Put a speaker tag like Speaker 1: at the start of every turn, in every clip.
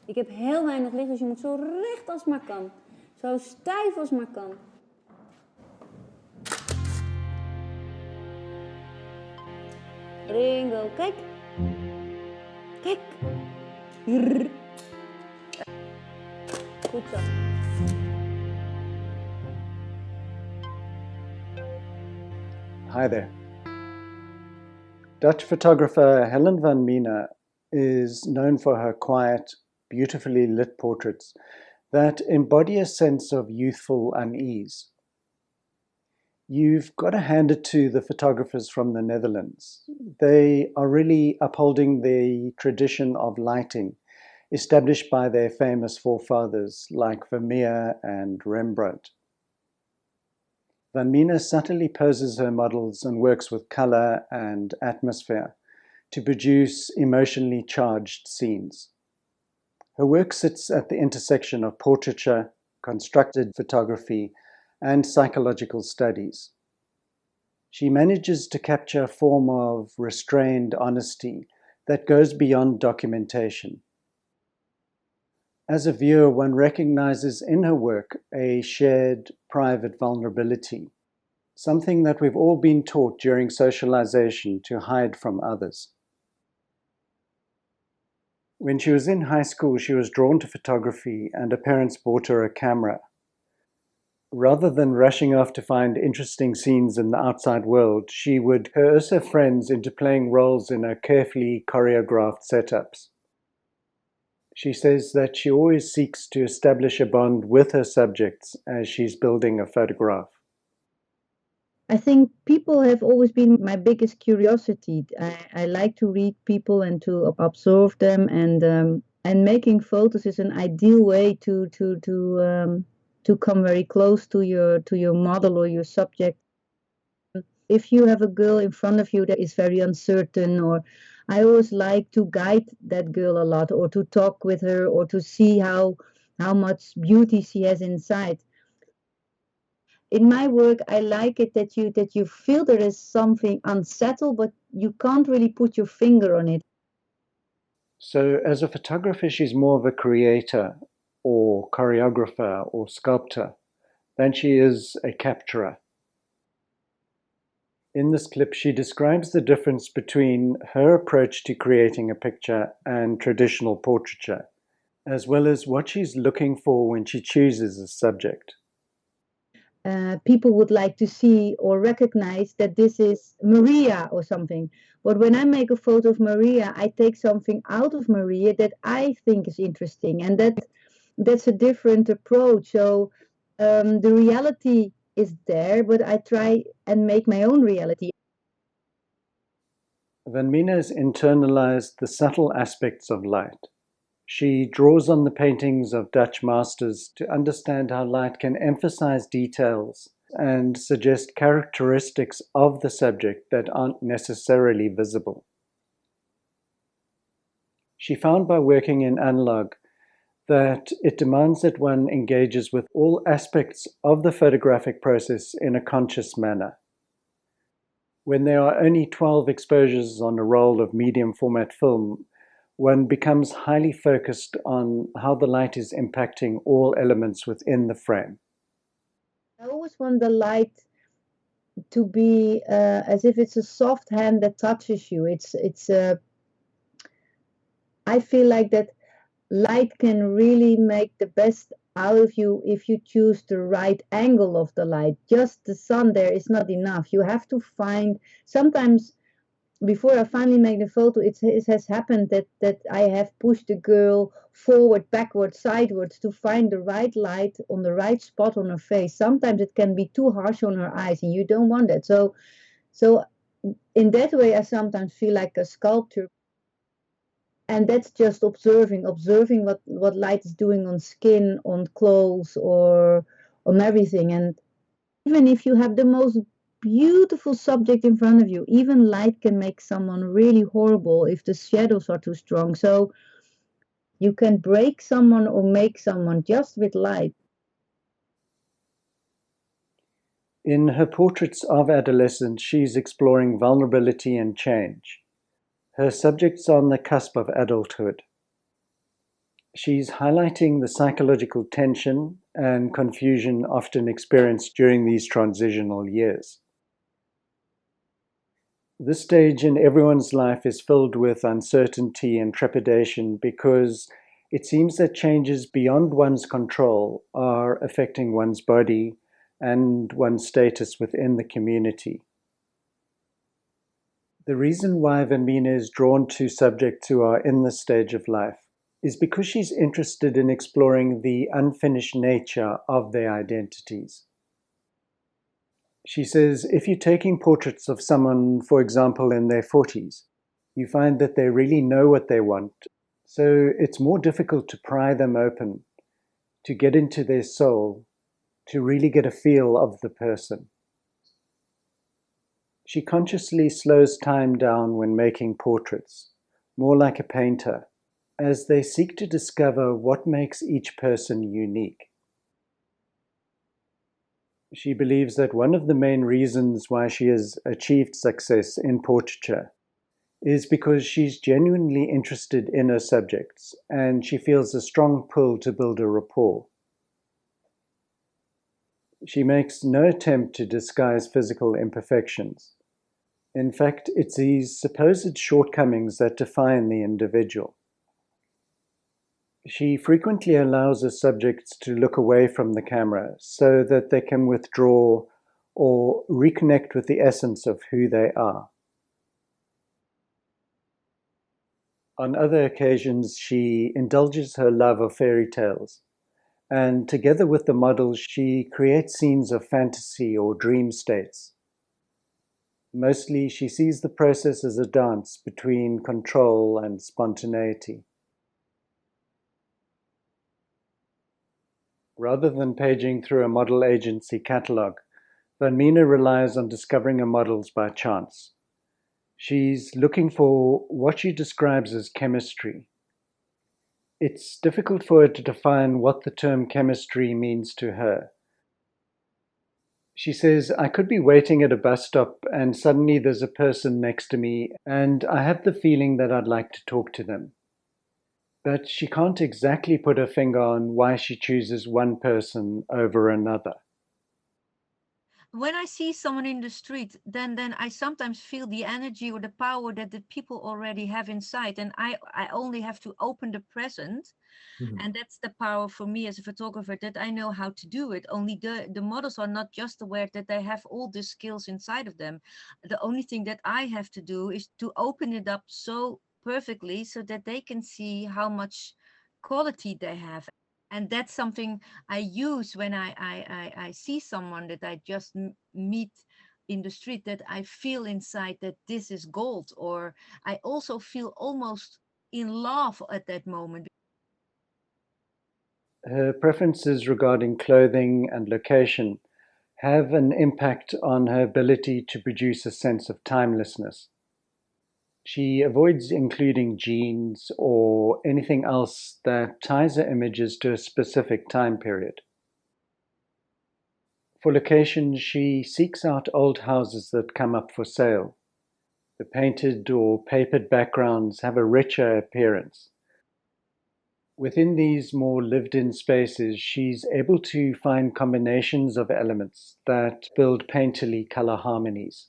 Speaker 1: Ik heb heel weinig licht, dus je moet zo recht als maar kan. Zo stijf als maar kan. Ringo, kijk. Kijk. Rrr. Goed zo.
Speaker 2: Hi there. Dutch photographer Hellen van Meene is known for her quiet, beautifully lit portraits that embody a sense of youthful unease. You've got to hand it to the photographers from the Netherlands. They are really upholding the tradition of lighting established by their famous forefathers like Vermeer and Rembrandt. Van Meene subtly poses her models and works with color and atmosphere to produce emotionally charged scenes. Her work sits at the intersection of portraiture, constructed photography, and psychological studies. She manages to capture a form of restrained honesty that goes beyond documentation. As a viewer, one recognizes in her work a shared private vulnerability, something that we've all been taught during socialization to hide from others. When she was in high school, she was drawn to photography and her parents bought her a camera. Rather than rushing off to find interesting scenes in the outside world, she would coerce her friends into playing roles in her carefully choreographed setups. She says that she always seeks to establish a bond with her subjects as she's building a photograph.
Speaker 3: I think people have always been my biggest curiosity. I like to read people and to observe them, and making photos is an ideal way to come very close to your model or your subject. If you have a girl in front of you that is very uncertain, or I always like to guide that girl a lot, or to talk with her, or to see how much beauty she has inside. In my work, I like it that you feel there is something unsettled, but you can't really put your finger on it.
Speaker 2: So as a photographer, she's more of a creator or choreographer or sculptor than she is a capturer. In this clip, she describes the difference between her approach to creating a picture and traditional portraiture, as well as what she's looking for when she chooses a subject.
Speaker 3: People would like to see or recognize that this is Maria or something. But when I make a photo of Maria, I take something out of Maria that I think is interesting, and that's a different approach. So the reality is there, but I try and make my own reality.
Speaker 2: Van Meene has internalized the subtle aspects of light. She draws on the paintings of Dutch masters to understand how light can emphasize details and suggest characteristics of the subject that aren't necessarily visible. She found by working in analog that it demands that one engages with all aspects of the photographic process in a conscious manner. When there are only 12 exposures on a roll of medium format film, one becomes highly focused on how the light is impacting all elements within the frame.
Speaker 3: I always want the light to be as if it's a soft hand that touches you. I feel like that light can really make the best out of you if you choose the right angle of the light. Just the sun there is not enough. You have to find, sometimes before I finally make the photo, it has happened that I have pushed the girl forward, backward, sideways to find the right light on the right spot on her face. Sometimes it can be too harsh on her eyes, and you don't want that. So in that way, I sometimes feel like a sculptor. And that's just observing what light is doing on skin, on clothes, or on everything. And even if you have the most beautiful subject in front of you, even light can make someone really horrible if the shadows are too strong. So you can break someone or make someone just with light.
Speaker 2: In her portraits of adolescents, she's exploring vulnerability and change. Her subjects are on the cusp of adulthood. She's highlighting the psychological tension and confusion often experienced during these transitional years. This stage in everyone's life is filled with uncertainty and trepidation because it seems that changes beyond one's control are affecting one's body and one's status within the community. The reason why Van Meene is drawn to subjects who are in this stage of life is because she's interested in exploring the unfinished nature of their identities. She says, if you're taking portraits of someone, for example, in their 40s, you find that they really know what they want. So it's more difficult to pry them open, to get into their soul, to really get a feel of the person. She consciously slows time down when making portraits, more like a painter, as they seek to discover what makes each person unique. She believes that one of the main reasons why she has achieved success in portraiture is because she's genuinely interested in her subjects and she feels a strong pull to build a rapport. She makes no attempt to disguise physical imperfections. In fact, it's these supposed shortcomings that define the individual. She frequently allows her subjects to look away from the camera so that they can withdraw or reconnect with the essence of who they are. On other occasions, she indulges her love of fairy tales, and together with the models, she creates scenes of fantasy or dream states. Mostly, she sees the process as a dance between control and spontaneity. Rather than paging through a model agency catalogue, Van Meene relies on discovering her models by chance. She's looking for what she describes as chemistry. It's difficult for her to define what the term chemistry means to her. She says, I could be waiting at a bus stop and suddenly there's a person next to me and I have the feeling that I'd like to talk to them. But she can't exactly put her finger on why she chooses one person over another.
Speaker 4: When I see someone in the street, then I sometimes feel the energy or the power that the people already have inside, and I only have to open the present. And that's the power for me as a photographer, that I know how to do it. Only the models are not just aware that they have all the skills inside of them. The only thing that I have to do is to open it up so perfectly so that they can see how much quality they have. And that's something I use when I see someone that I just meet in the street, that I feel inside that this is gold, or I also feel almost in love at that moment.
Speaker 2: Her preferences regarding clothing and location have an impact on her ability to produce a sense of timelessness. She avoids including jeans or anything else that ties her images to a specific time period. For location, she seeks out old houses that come up for sale. The painted or papered backgrounds have a richer appearance. Within these more lived-in spaces, she's able to find combinations of elements that build painterly color harmonies.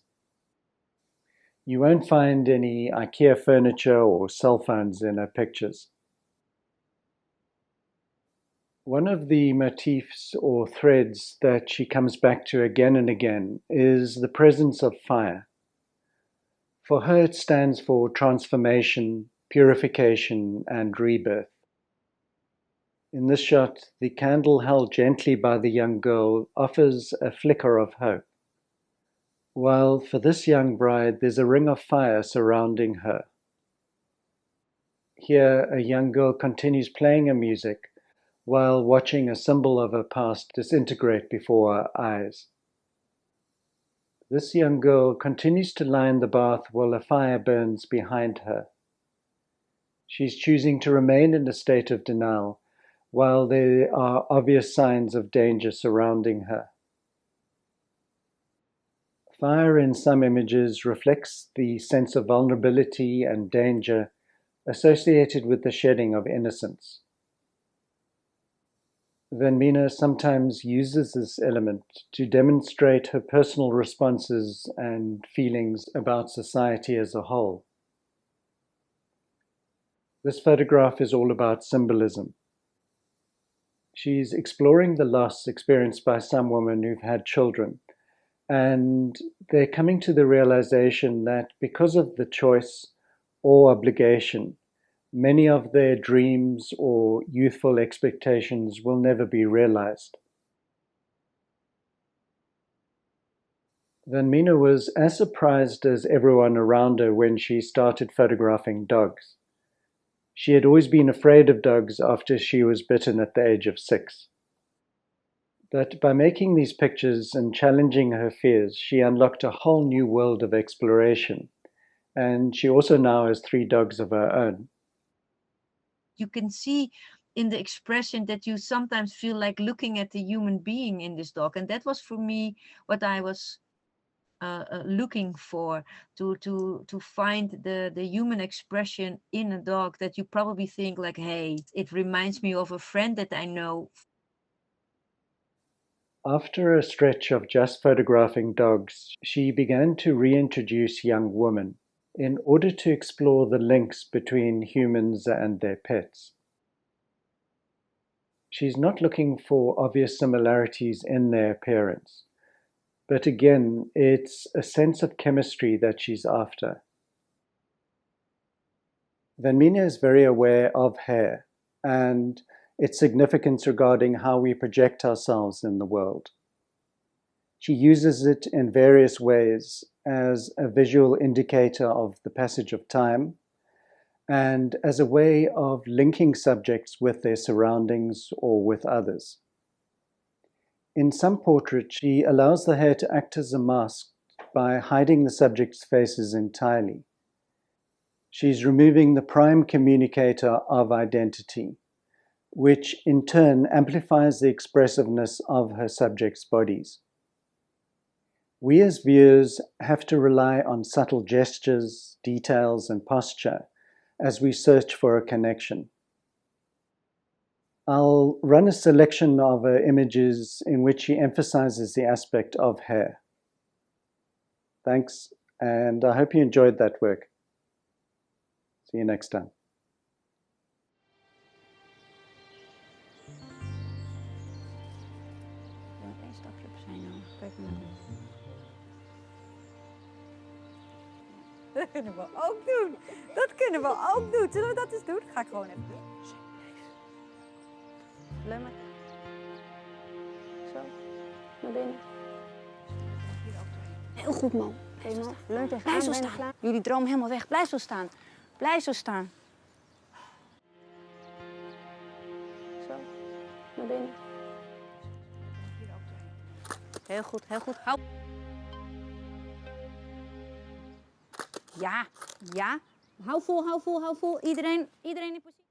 Speaker 2: You won't find any IKEA furniture or cell phones in her pictures. One of the motifs or threads that she comes back to again and again is the presence of fire. For her, it stands for transformation, purification, and rebirth. In this shot, the candle held gently by the young girl offers a flicker of hope, while for this young bride there's a ring of fire surrounding her. Here, a young girl continues playing her music while watching a symbol of her past disintegrate before her eyes. This young girl continues to lie in the bath while a fire burns behind her. She's choosing to remain in a state of denial while there are obvious signs of danger surrounding her. Fire in some images reflects the sense of vulnerability and danger associated with the shedding of innocence. Van Meene sometimes uses this element to demonstrate her personal responses and feelings about society as a whole. This photograph is all about symbolism. She's exploring the loss experienced by some women who've had children, and they're coming to the realization that because of the choice or obligation, many of their dreams or youthful expectations will never be realized. Van Meene was as surprised as everyone around her when she started photographing dogs. She had always been afraid of dogs after she was bitten at the age of 6. But by making these pictures and challenging her fears, she unlocked a whole new world of exploration. And she also now has 3 dogs of her own.
Speaker 4: You can see in the expression that you sometimes feel like looking at the human being in this dog. And that was for me what I was looking for, to find the human expression in a dog, that you probably think like, hey, it reminds me of a friend that I know.
Speaker 2: After a stretch of just photographing dogs, she began to reintroduce young women in order to explore the links between humans and their pets. She's not looking for obvious similarities in their appearance, but again, it's a sense of chemistry that she's after. Van Meene is very aware of hair and its significance regarding how we project ourselves in the world. She uses it in various ways as a visual indicator of the passage of time and as a way of linking subjects with their surroundings or with others. In some portraits, she allows the hair to act as a mask by hiding the subject's faces entirely. She's removing the prime communicator of identity, which in turn amplifies the expressiveness of her subjects' bodies. We as viewers have to rely on subtle gestures, details, and posture as we search for a connection. I'll run a selection of her images in which she emphasizes the aspect of hair. Thanks, and I hope you enjoyed that work. See you next time.
Speaker 1: Dat kunnen we ook doen. Dat kunnen we ook doen. Zullen we dat eens doen? Ga ik gewoon even doen. Lemmer. Zo. Naar binnen. Heel goed, man. Helemaal. Leun tegenaan. Blijf zo staan. Jullie droom helemaal weg. Blijf zo staan. Blijf zo staan. Zo. Naar binnen. Heel goed, heel goed. Hou. Ja, ja. Hou vol, hou vol, hou vol. Iedereen in positie.